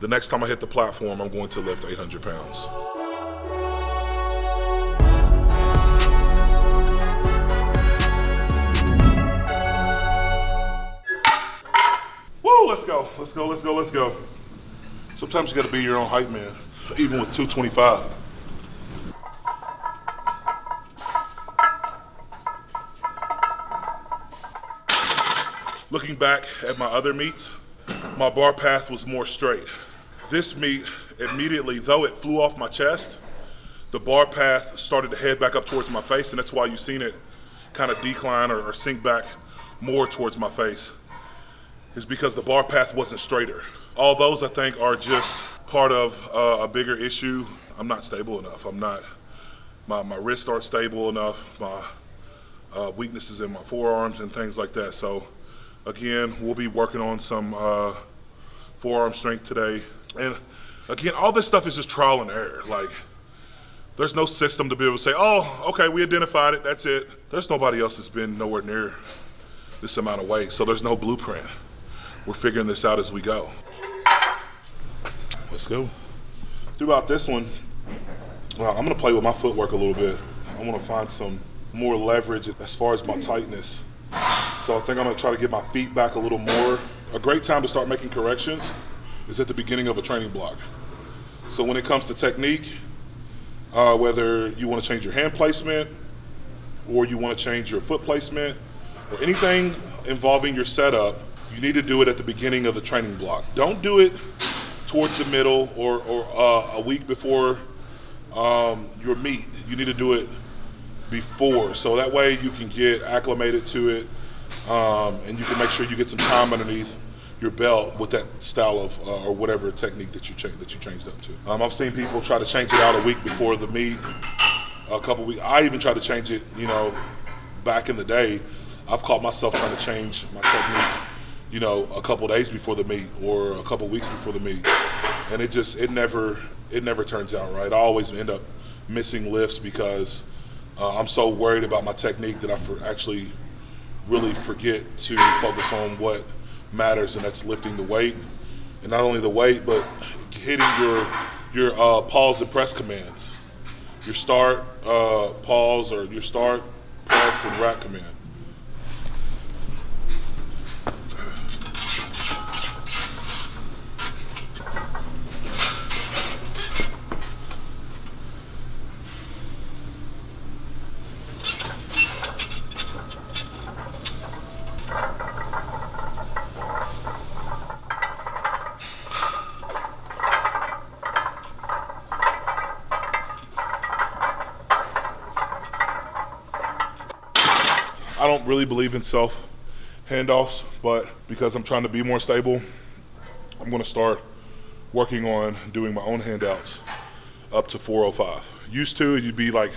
The next time I hit the platform, I'm going to lift 800 pounds. Woo, let's go, let's go, let's go, let's go. Sometimes you gotta be your own hype man, even with 225. Looking back at my other meets, my bar path was more straight. This meet, immediately, though it flew off my chest, the bar path started to head back up towards my face, and that's why you've seen it kind of decline or sink back more towards my face, is because the bar path wasn't straighter. All those, I think, are just part of a bigger issue. I'm not stable enough. My wrists aren't stable enough. My weaknesses in my forearms and things like that. So again, we'll be working on some forearm strength today. And again, all this stuff is just trial and error. Like, there's no system to be able to say, oh, okay, we identified it, that's it. There's nobody else that's been nowhere near this amount of weight, so there's no blueprint. We're figuring this out as we go. Let's go. Throughout this one, I'm gonna play with my footwork a little bit. I wanna find some more leverage as far as my tightness. So I think I'm gonna try to get my feet back a little more. A great time to start making corrections is at the beginning of a training block. So when it comes to technique, whether you wanna change your hand placement or you wanna change your foot placement or anything involving your setup, you need to do it at the beginning of the training block. Don't do it towards the middle or a week before your meet. You need to do it before, so that way you can get acclimated to it, and you can make sure you get some time underneath your belt with that style of or whatever technique that you changed up to. I've seen people try to change it out a week before the meet, a couple weeks. I even tried to change it, back in the day. I've caught myself trying to change my technique, a couple days before the meet or a couple weeks before the meet, and it never turns out right. I always end up missing lifts because I'm so worried about my technique that I actually really forget to focus on what matters, and that's lifting the weight, and not only the weight, but hitting your pause and press commands, your start, pause, or your start, press, and rack command. I don't really believe in self handoffs, but because I'm trying to be more stable, I'm gonna start working on doing my own handouts up to 405. Used to, you'd be like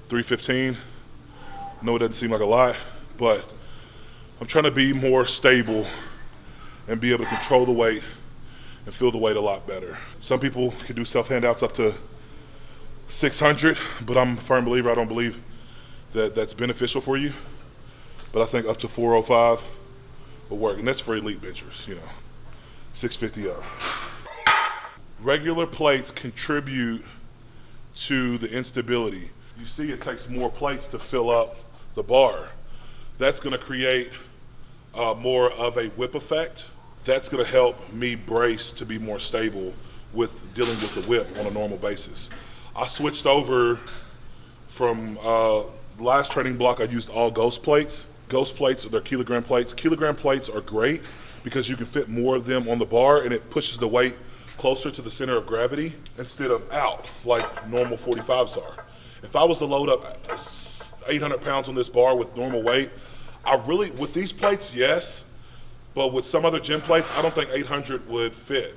315. I know it doesn't seem like a lot, but I'm trying to be more stable and be able to control the weight and feel the weight a lot better. Some people can do self handouts up to 600, but I'm a firm believer, I don't believe that that's beneficial for you. But I think up to 405 will work, and that's for elite benchers, 650 up. Regular plates contribute to the instability. You see it takes more plates to fill up the bar. That's gonna create more of a whip effect. That's gonna help me brace to be more stable with dealing with the whip on a normal basis. I switched over from last training block, I used all ghost plates. Ghost plates, they're kilogram plates. Kilogram plates are great because you can fit more of them on the bar, and it pushes the weight closer to the center of gravity instead of out like normal 45s are. If I was to load up 800 pounds on this bar with normal weight, with these plates, yes, but with some other gym plates, I don't think 800 would fit.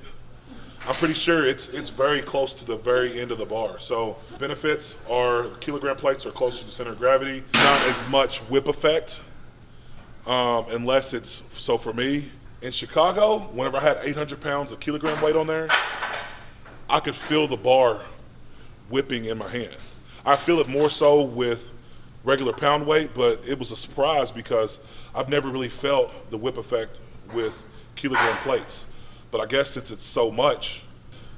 I'm pretty sure it's very close to the very end of the bar. So benefits are kilogram plates are closer to the center of gravity, not as much whip effect, unless it's, so for me, in Chicago, whenever I had 800 pounds of kilogram weight on there, I could feel the bar whipping in my hand. I feel it more so with regular pound weight, but it was a surprise because I've never really felt the whip effect with kilogram plates. But I guess since it's so much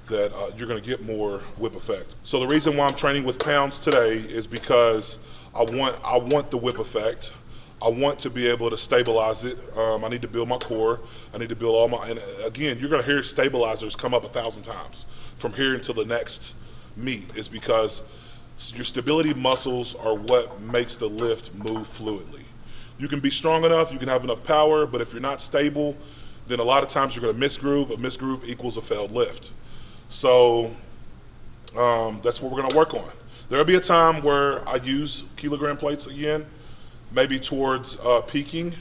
that you're gonna get more whip effect. So the reason why I'm training with pounds today is because I want the whip effect. I want to be able to stabilize it. I need to build my core. I need to build all my, and again, you're gonna hear stabilizers come up 1,000 times from here until the next meet, is because your stability muscles are what makes the lift move fluidly. You can be strong enough, you can have enough power, but if you're not stable, then a lot of times you're gonna misgroove. A misgroove equals a failed lift. So that's what we're gonna work on. There'll be a time where I use kilogram plates again, maybe towards peaking,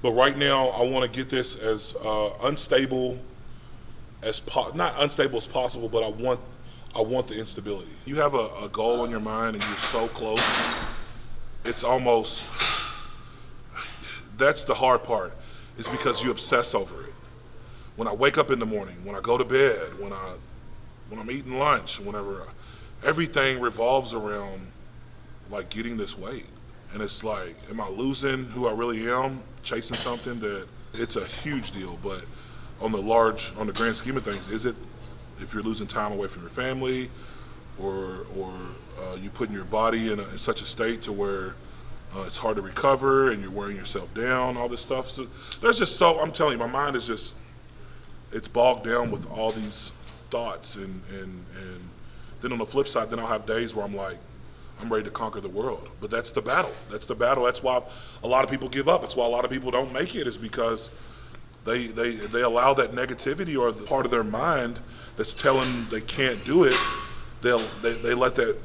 but right now I want to get this as unstable as not unstable as possible, but I want the instability. You have a goal in your mind and you're so close. It's almost, that's the hard part, is because you obsess over it. When I wake up in the morning, when I go to bed, when I'm eating lunch, whenever, everything revolves around like getting this weight. And it's like, am I losing who I really am, chasing something that, it's a huge deal, but on the grand scheme of things, is it, if you're losing time away from your family, or you putting your body in such a state to where it's hard to recover and you're wearing yourself down, all this stuff. So there's just, so I'm telling you, my mind is just, it's bogged down with all these thoughts, and then on the flip side, then I'll have days where I'm like, I'm ready to conquer the world. But that's the battle. That's the battle. That's why a lot of people give up. That's why a lot of people don't make it, is because they allow that negativity, or the part of their mind that's telling they can't do it, they let that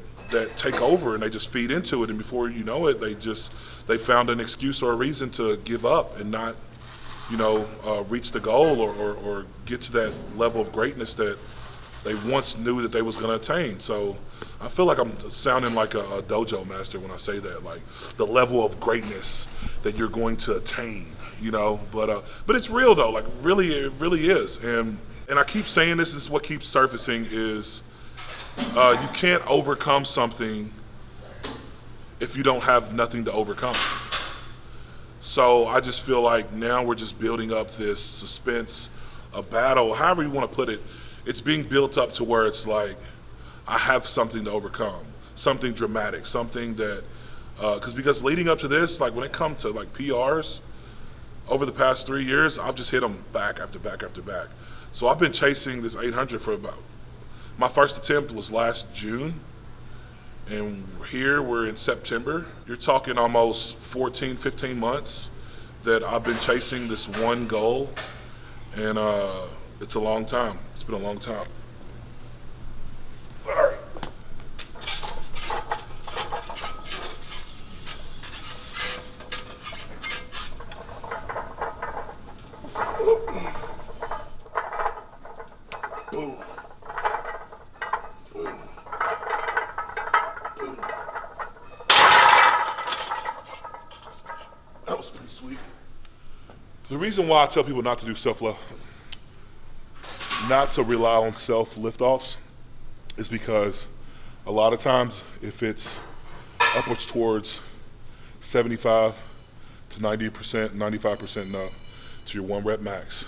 take over, and they just feed into it, and before you know it, they found an excuse or a reason to give up and not, reach the goal or get to that level of greatness that they once knew that they was gonna attain. So I feel like I'm sounding like a dojo master when I say that, like the level of greatness that you're going to attain, but it's real though, like really, it really is. And I keep saying this is what keeps surfacing, is you can't overcome something if you don't have nothing to overcome. So I just feel like now we're just building up this suspense, a battle, however you want to put it. It's being built up to where it's like, I have something to overcome, something dramatic, something that, because leading up to this, like when it comes to like PRs, over the past 3 years, I've just hit them back after back after back. So I've been chasing this 800 for my first attempt was last June, and here we're in September. You're talking almost 14, 15 months that I've been chasing this one goal, and it's a long time. It's been a long time. All right. Boom. Boom. Boom. That was pretty sweet. The reason why I tell people not to do not to rely on self lift-offs, is because a lot of times if it's upwards towards 75 to 90%, 95% and up to your 1 rep max,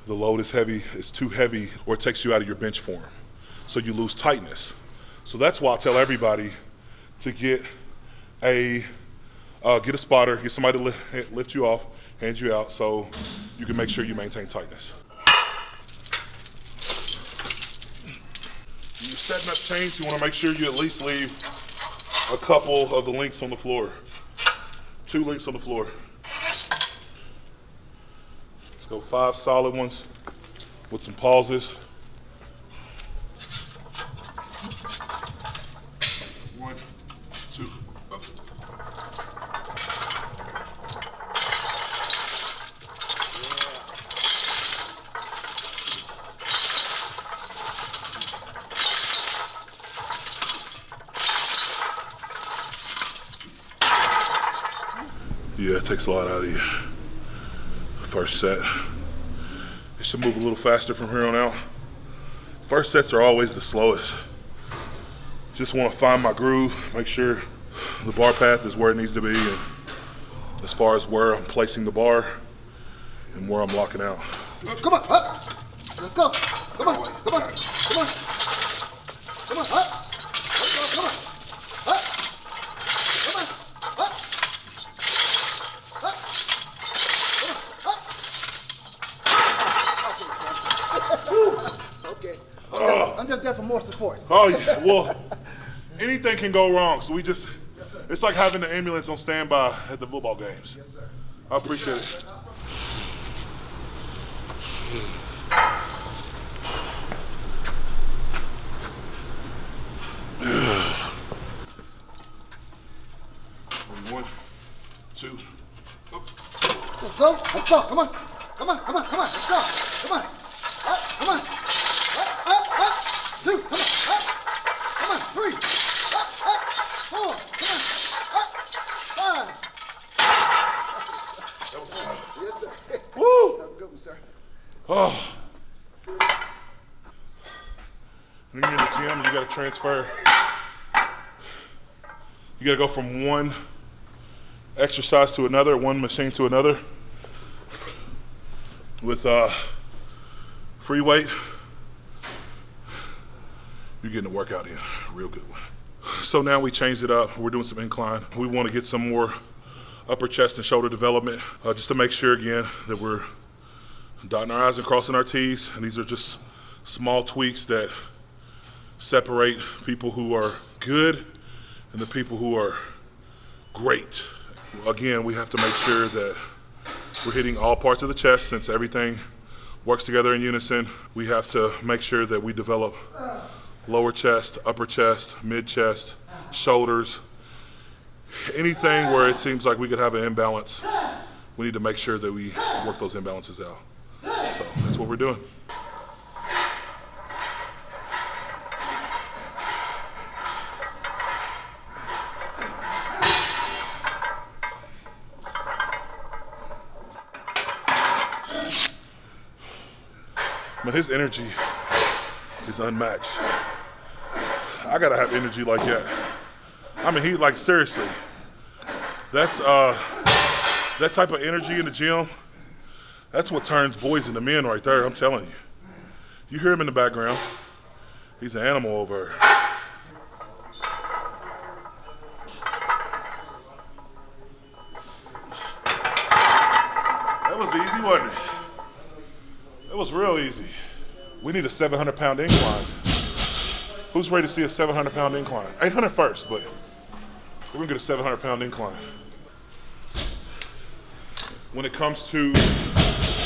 the load is heavy, it's too heavy, or it takes you out of your bench form. So you lose tightness. So that's why I tell everybody to get a spotter, get somebody to lift you off, hand you out, so you can make sure you maintain tightness. When you're setting up chains, you want to make sure you at least leave a couple of the links on the floor. 2 links on the floor. Let's go 5 solid ones with some pauses. 1, 2, up. Yeah, it takes a lot out of you. First set. It should move a little faster from here on out. First sets are always the slowest. Just want to find my groove, make sure the bar path is where it needs to be, and as far as where I'm placing the bar and where I'm locking out. Come on, up. Let's go. Come on, come on, come on. Come on, up. Let's go, come on. Up. Come on, up. Up. Come on, up. Okay. I'm just there for more support. Oh, yeah. Well, anything can go wrong. So it's like having the ambulance on standby at the football games. Yes, sir. I appreciate it. One, two. Let's go. Let's go. Come on. Come on. Come on. Come on. Let's go. Come on. Up. Come on. Up. 2. Come on. Up. Come on. 3. Up. 4. Come on. Up. 5. That was good. Yes, sir. Woo! That was a good one, sir. Oh. When you're in the gym, you got to transfer. You got to go from one exercise to another, one machine to another. With free weight, you're getting a workout in, a real good one. So now we changed it up. We're doing some incline. We want to get some more upper chest and shoulder development, just to make sure again that we're dotting our I's and crossing our T's. And these are just small tweaks that separate people who are good and the people who are great. Again, we have to make sure that we're hitting all parts of the chest. Since everything works together in unison, we have to make sure that we develop lower chest, upper chest, mid chest, shoulders. Anything where it seems like we could have an imbalance, we need to make sure that we work those imbalances out. So that's what we're doing. Man, his energy is unmatched. I gotta have energy like that. I mean, like seriously, that's that type of energy in the gym. That's what turns boys into men right there. I'm telling you. You hear him in the background. He's an animal over there. That was easy, wasn't it? It was real easy. We need a 700-pound incline. Who's ready to see a 700-pound incline? 800 first, but we're gonna get a 700-pound incline. When it comes to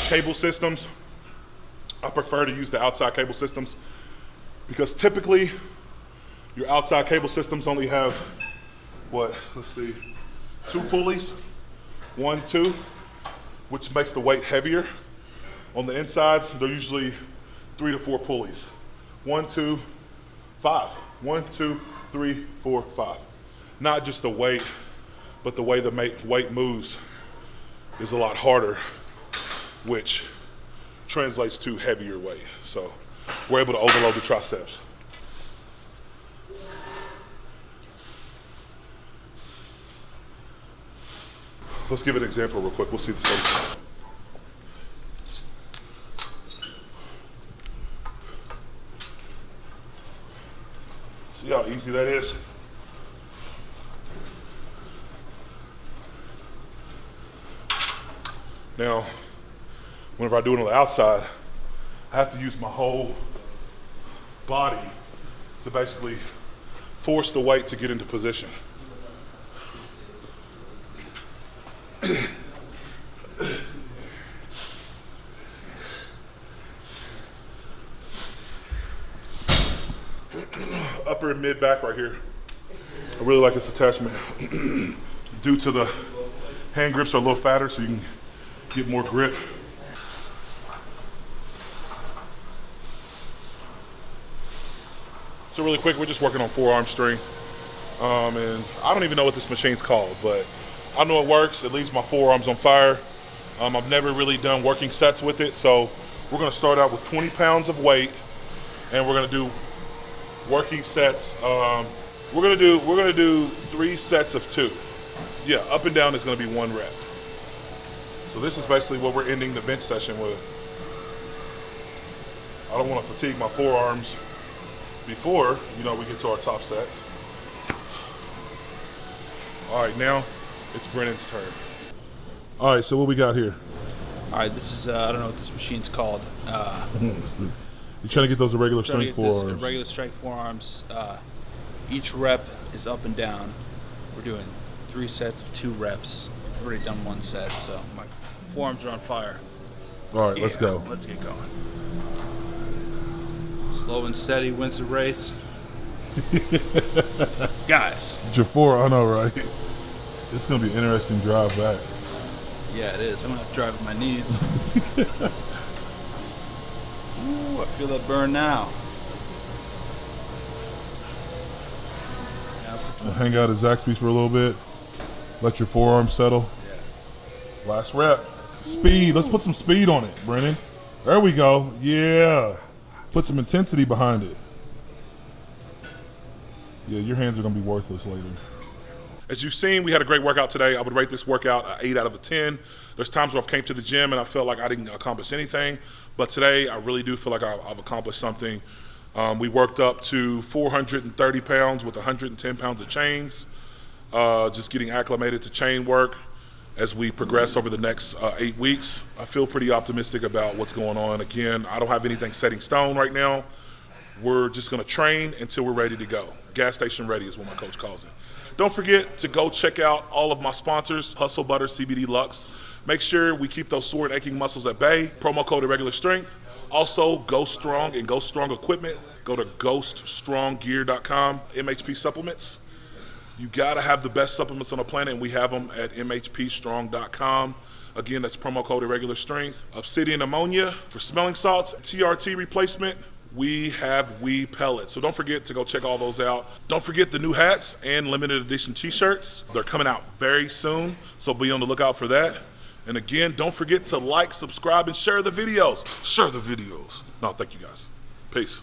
cable systems, I prefer to use the outside cable systems because typically your outside cable systems only have, let's see, 2 pulleys, 1, 2, which makes the weight heavier. On the insides, they're usually 3 to 4 pulleys. 1, 2, 5. 1, 2, 3, 4, 5. Not just the weight, but the way the weight moves is a lot harder, which translates to heavier weight. So we're able to overload the triceps. Let's give an example real quick. We'll see the same. See how easy that is? Now, whenever I do it on the outside, I have to use my whole body to basically force the weight to get into position. Upper and mid back right here. I really like this attachment. Due to the hand grips are a little fatter, so you can get more grip. So really quick, we're just working on forearm strength. And I don't even know what this machine's called, but I know it works. It leaves my forearms on fire. I've never really done working sets with it, so we're gonna start out with 20 pounds of weight, and we're gonna do working sets. We're gonna do 3 sets of 2. Yeah, up and down is gonna be 1 rep. So this is basically what we're ending the bench session with. I don't want to fatigue my forearms before, you know, we get to our top sets. All right, now it's Brennan's turn. All right, so what we got here? All right, this is, I don't know what this machine's called. You're trying to get those irregular strength forearms. Irregular strength forearms. Each rep is up and down. We're doing 3 sets of 2 reps. I've already done 1 set, so my forearms are on fire. All right, let's go. Let's get going. Slow and steady wins the race. Guys. Jafar, I know, right? It's going to be an interesting drive back. Yeah, it is. I'm going to have to drive with my knees. Ooh, I feel that burn now. Hang out at Zaxby's for a little bit. Let your forearms settle. Yeah. Last rep. Speed. Let's put some speed on it, Brennan. There we go. Yeah. Put some intensity behind it. Yeah, your hands are going to be worthless later. As you've seen, we had a great workout today. I would rate this workout an 8 out of a 10. There's times where I've came to the gym and I felt like I didn't accomplish anything. But today, I really do feel like I've accomplished something. We worked up to 430 pounds with 110 pounds of chains. Just getting acclimated to chain work as we progress over the next 8 weeks. I feel pretty optimistic about what's going on. Again, I don't have anything set in stone right now. We're just gonna train until we're ready to go. Gas station ready is what my coach calls it. Don't forget to go check out all of my sponsors, Hustle Butter, CBD Lux. Make sure we keep those sore and aching muscles at bay. Promo code Irregular Strength. Also, Go Strong and Go Strong equipment. Go to ghoststronggear.com. MHP supplements. You gotta have the best supplements on the planet, and we have them at mhpstrong.com. Again, that's promo code Irregular Strength. Obsidian ammonia for smelling salts. TRT replacement. We have wee pellets. So don't forget to go check all those out. Don't forget the new hats and limited edition t-shirts. They're coming out very soon, so be on the lookout for that. And again, don't forget to like, subscribe, and share the videos. Share the videos. No, thank you guys. Peace.